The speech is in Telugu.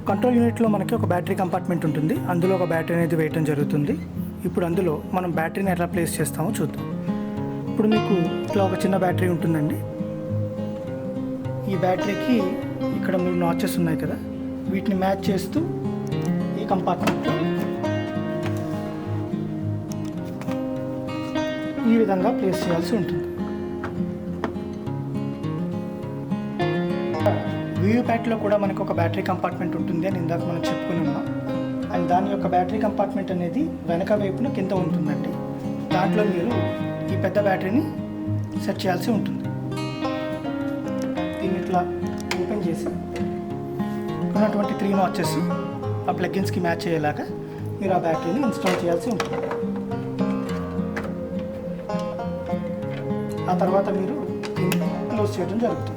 కంట్రోల్ యూనిట్లో మనకి ఒక బ్యాటరీ కంపార్ట్మెంట్ ఉంటుంది. అందులో ఒక బ్యాటరీ అనేది వేయటం జరుగుతుంది. ఇప్పుడు అందులో మనం బ్యాటరీని ఎలా ప్లేస్ చేస్తామో చూద్దాం. ఇప్పుడు మీకు ఇట్లా ఒక చిన్న బ్యాటరీ ఉంటుందండి. ఈ బ్యాటరీకి ఇక్కడ 3 నాచెస్ ఉన్నాయి కదా, వీటిని మ్యాచ్ చేస్తూ ఈ కంపార్ట్మెంట్లో ఈ విధంగా ప్లేస్ చేయాల్సి ఉంటుంది. వీయూప్యాట్లో కూడా మనకు ఒక బ్యాటరీ కంపార్ట్మెంట్ ఉంటుంది అని ఇందాక మనం చెప్పుకుని ఉన్నాం. అండ్ దాని యొక్క బ్యాటరీ కంపార్ట్మెంట్ అనేది వెనక వైపున కింద ఉంటుందండి. దాంట్లో మీరు ఈ పెద్ద బ్యాటరీని సెట్ చేయాల్సి ఉంటుంది. దీన్ని ఇట్లా ఓపెన్ చేసి ఉన్నటువంటి 3 నాచెస్ ఆ ప్లగ్గిన్స్కి మ్యాచ్ అయ్యేలాగా మీరు ఆ బ్యాటరీని ఇన్స్టాల్ చేయాల్సి ఉంటుంది. ఆ తర్వాత మీరు దీన్ని క్లోజ్ చేయడం జరుగుతుంది.